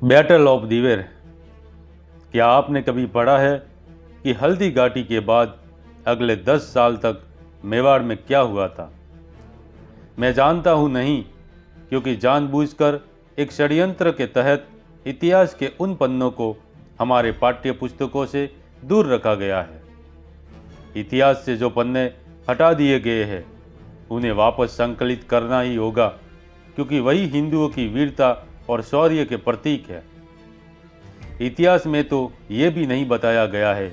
Battle of Diver. क्या आपने कभी पढ़ा है कि हल्दी घाटी के बाद अगले 10 साल तक मेवाड़ में क्या हुआ था? मैं जानता हूँ नहीं, क्योंकि जानबूझकर एक षड्यंत्र के तहत इतिहास के उन पन्नों को हमारे पाठ्य पुस्तकों से दूर रखा गया है। इतिहास से जो पन्ने हटा दिए गए हैं उन्हें वापस संकलित करना ही होगा, क्योंकि वही हिंदुओं की वीरता और शौर्य के प्रतीक है। इतिहास में तो ये भी नहीं बताया गया है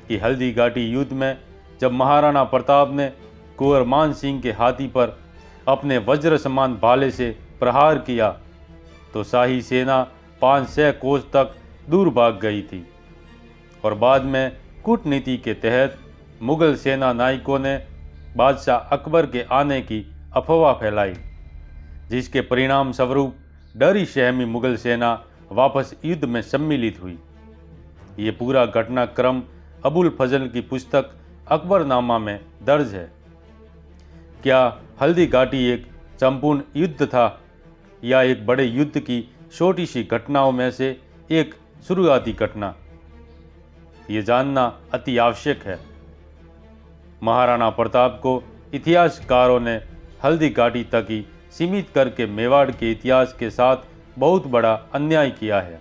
कि हल्दी घाटी युद्ध में जब महाराणा प्रताप ने कुंवर मान सिंह के हाथी पर अपने वज्र समान भाले से प्रहार किया तो शाही सेना 500 कोस तक दूर भाग गई थी, और बाद में कूटनीति के तहत मुगल सेना नायकों ने बादशाह अकबर के आने की अफवाह फैलाई, जिसके परिणाम स्वरूप डरी सहमी मुगल सेना वापस युद्ध में सम्मिलित हुई। ये पूरा घटनाक्रम अबुल फजल की पुस्तक अकबरनामा में दर्ज है। क्या हल्दी घाटी एक संपूर्ण युद्ध था या एक बड़े युद्ध की छोटी सी घटनाओं में से एक शुरुआती घटना? ये जानना अति आवश्यक है। महाराणा प्रताप को इतिहासकारों ने हल्दी घाटी तक ही सीमित करके मेवाड़ के इतिहास के साथ बहुत बड़ा अन्याय किया है।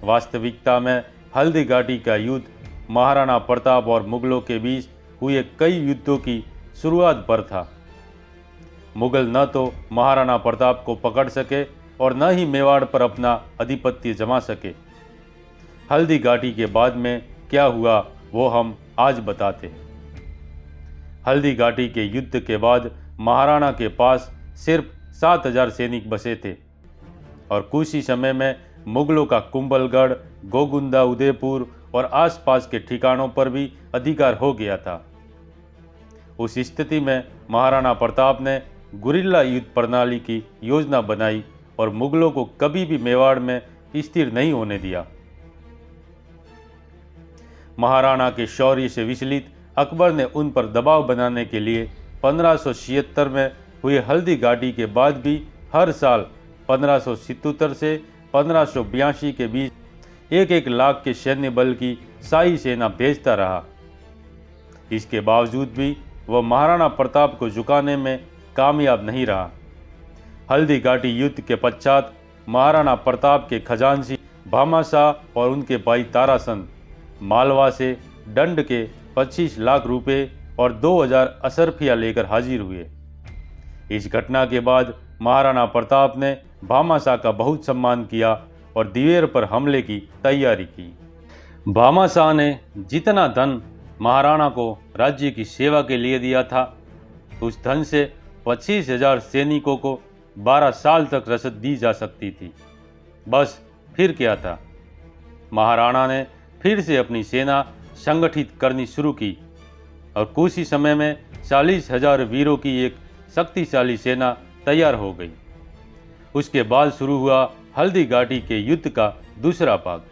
वास्तविकता में हल्दी घाटी का युद्ध महाराणा प्रताप और मुगलों के बीच हुए कई युद्धों की शुरुआत पर था। मुगल न तो महाराणा प्रताप को पकड़ सके और न ही मेवाड़ पर अपना आधिपत्य जमा सके। हल्दी घाटी के बाद में क्या हुआ वो हम आज बताते हैं। हल्दी घाटी के युद्ध के बाद महाराणा के पास सिर्फ 7000 सैनिक बचे थे, और कुछ ही समय में मुगलों का कुंभलगढ़, गोगुंदा, उदयपुर और आसपास के ठिकानों पर भी अधिकार हो गया था। उस स्थिति में महाराणा प्रताप ने गुरिल्ला युद्ध प्रणाली की योजना बनाई और मुगलों को कभी भी मेवाड़ में स्थिर नहीं होने दिया। महाराणा के शौर्य से विचलित अकबर ने उन पर दबाव बनाने के लिए 1576 में हुए हल्दी घाटी के बाद भी हर साल 1577 से 1582 के बीच 1-1 लाख के सैन्य बल की शाही सेना भेजता रहा। इसके बावजूद भी वह महाराणा प्रताप को झुकाने में कामयाब नहीं रहा। हल्दी घाटी युद्ध के पश्चात महाराणा प्रताप के खजांची भामाशाह और उनके भाई तारासन मालवा से दंड के 25 लाख रुपए और 2000 असरफिया लेकर हाजिर हुए। इस घटना के बाद महाराणा प्रताप ने भामाशाह का बहुत सम्मान किया और दिवेर पर हमले की तैयारी की। भामाशाह ने जितना धन महाराणा को राज्य की सेवा के लिए दिया था, उस धन से 25,000 सैनिकों को 12 साल तक रसद दी जा सकती थी। बस फिर क्या था, महाराणा ने फिर से अपनी सेना संगठित करनी शुरू की और कुछ ही समय में 40,000 वीरों की एक शक्तिशाली सेना तैयार हो गई। उसके बाद शुरू हुआ हल्दी घाटी के युद्ध का दूसरा भाग,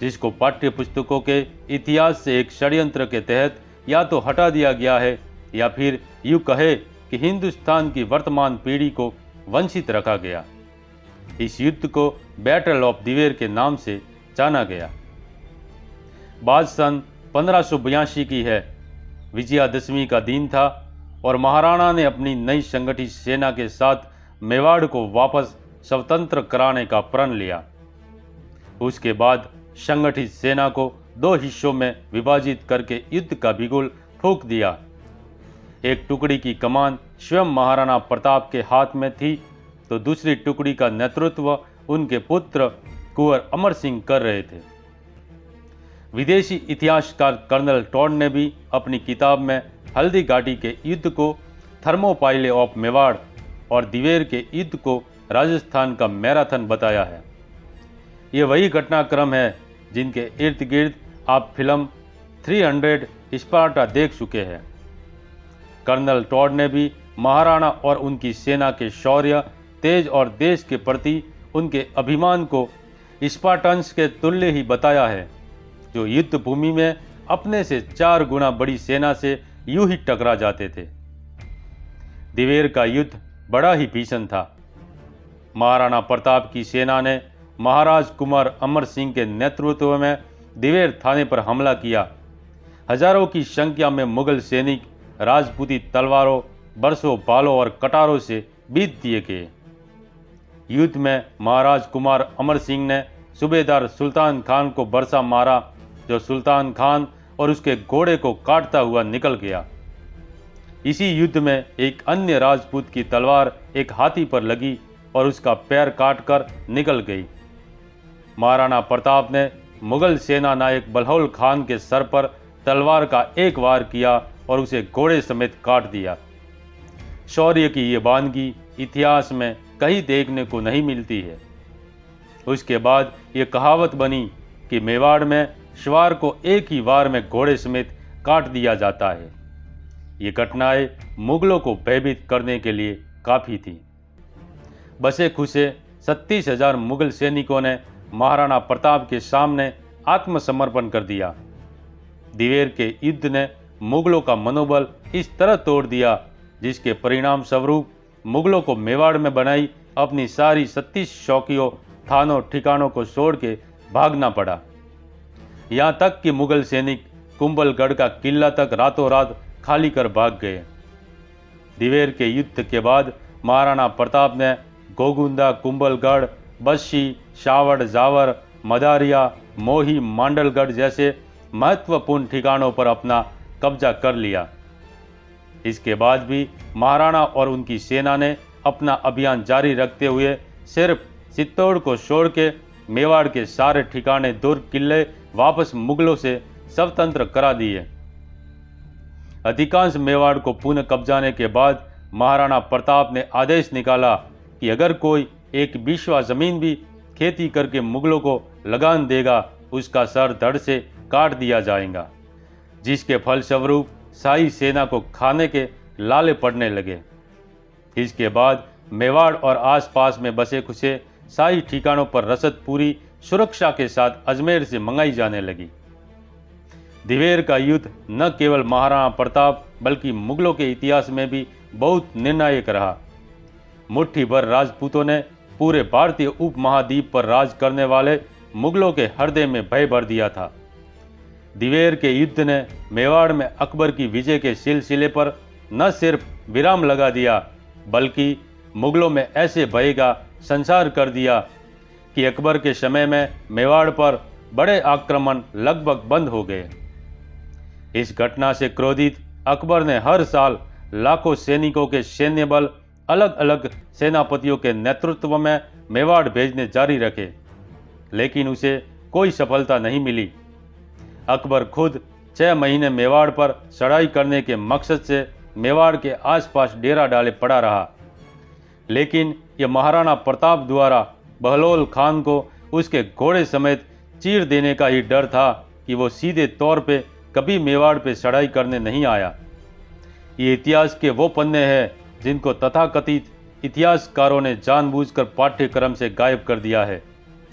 जिसको पाठ्य पुस्तकों के इतिहास से एक षड्यंत्र के तहत या तो हटा दिया गया है या फिर यूँ कहे कि हिंदुस्तान की वर्तमान पीढ़ी को वंचित रखा गया। इस युद्ध को बैटल ऑफ दिवेर के नाम से जाना गया। बात सन 1582 की है। विजयादशमी का दिन था और महाराणा ने अपनी नई संगठित सेना के साथ मेवाड़ को वापस स्वतंत्र कराने का प्रण लिया। उसके बाद संगठित सेना को 2 हिस्सों में विभाजित करके युद्ध का बिगुल फूंक दिया। एक टुकड़ी की कमान स्वयं महाराणा प्रताप के हाथ में थी, तो दूसरी टुकड़ी का नेतृत्व उनके पुत्र कुंवर अमर सिंह कर रहे थे। विदेशी इतिहासकार कर्नल टॉड ने भी अपनी किताब में हल्दी घाटी के युद्ध को थर्मोपाइले ऑफ मेवाड़ और दिवेर के युद्ध को राजस्थान का मैराथन बताया है। ये वही घटनाक्रम है जिनके इर्द गिर्द आप फिल्म 300 स्पार्टा देख चुके हैं। कर्नल टॉड ने भी महाराणा और उनकी सेना के शौर्य, तेज और देश के प्रति उनके अभिमान को स्पार्टन्स के तुल्य ही बताया है, जो युद्ध भूमि में अपने से 4 गुना बड़ी सेना से यूं ही टकरा जाते थे। दिवेर का युद्ध बड़ा ही भीषण था। महाराणा प्रताप की सेना ने महाराज कुंवर अमर सिंह के नेतृत्व में दिवेर थाने पर हमला किया। हजारों की संख्या में मुगल सैनिक राजपूती तलवारों, बरसों, भालों और कटारों से बीत दिए गए। युद्ध में महाराज कुमार अमर सिंह ने सूबेदार सुल्तान खान को बरसा मारा, जो सुल्तान खान और उसके घोड़े को काटता हुआ निकल गया। इसी युद्ध में एक अन्य राजपूत की तलवार एक हाथी पर लगी और उसका पैर काटकर निकल गई। महाराणा प्रताप ने मुगल सेना नायक बलहौल खान के सर पर तलवार का एक वार किया और उसे घोड़े समेत काट दिया। शौर्य की ये वानगी इतिहास में कहीं देखने को नहीं मिलती है। उसके बाद ये कहावत बनी कि मेवाड़ में सवार को एक ही वार में घोड़े समेत काट दिया जाता है। ये घटनाएं मुगलों को भयभीत करने के लिए काफ़ी थी। बसे खुसे 36,000 मुगल सैनिकों ने महाराणा प्रताप के सामने आत्मसमर्पण कर दिया। दिवेर के युद्ध ने मुगलों का मनोबल इस तरह तोड़ दिया, जिसके परिणाम स्वरूप मुगलों को मेवाड़ में बनाई अपनी सारी 36 चौकियों, थानों, ठिकानों को छोड़ के भागना पड़ा। यहाँ तक कि मुगल सैनिक कुंभलगढ़ का किला तक रातों रात खाली कर भाग गए। दिवेर के युद्ध के बाद महाराणा प्रताप ने गोगुंदा, कुंभलगढ़, बस्सी, शावड़, जावर, मदारिया, मोही, मांडलगढ़ जैसे महत्वपूर्ण ठिकानों पर अपना कब्जा कर लिया। इसके बाद भी महाराणा और उनकी सेना ने अपना अभियान जारी रखते हुए सिर्फ चित्तौड़ को छोड़ के मेवाड़ के सारे ठिकाने, दुर्ग, किले वापस मुगलों से स्वतंत्र करा दिए। अधिकांश मेवाड़ को पुनः कब्जाने के बाद महाराणा प्रताप ने आदेश निकाला कि अगर कोई एक बीसवां जमीन भी खेती करके मुगलों को लगान देगा, उसका सर धड़ से काट दिया जाएगा, जिसके फलस्वरूप शाही सेना को खाने के लाले पड़ने लगे। इसके बाद मेवाड़ और आसपास में बसे खुसे शाही ठिकानों पर रसद पूरी सुरक्षा के साथ अजमेर से मंगाई जाने लगी। दिवेर का युद्ध न केवल महाराणा प्रताप बल्कि मुगलों के इतिहास में भी बहुत निर्णायक रहा। मुट्ठी भर राजपूतों ने पूरे भारतीय उपमहाद्वीप पर राज करने वाले मुगलों के हृदय में भय भर दिया था। दिवेर के युद्ध ने मेवाड़ में अकबर की विजय के सिलसिले पर न सिर्फ विराम लगा दिया, बल्कि मुगलों में ऐसे भय का संचार कर दिया कि अकबर के समय में मेवाड़ पर बड़े आक्रमण लगभग बंद हो गए। इस घटना से क्रोधित अकबर ने हर साल लाखों सैनिकों के सैन्य बल अलग अलग सेनापतियों के नेतृत्व में मेवाड़ भेजने जारी रखे, लेकिन उसे कोई सफलता नहीं मिली। अकबर खुद 6 महीने मेवाड़ पर चढ़ाई करने के मकसद से मेवाड़ के आसपास डेरा डाले पड़ा रहा, लेकिन यह महाराणा प्रताप द्वारा बहलोल खान को उसके घोड़े समेत चीर देने का ही डर था कि वो सीधे तौर पे कभी मेवाड़ पे चढ़ाई करने नहीं आया। ये इतिहास के वो पन्ने हैं जिनको तथाकथित इतिहासकारों ने जानबूझकर पाठ्यक्रम से गायब कर दिया है,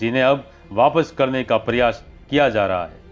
जिन्हें अब वापस करने का प्रयास किया जा रहा है।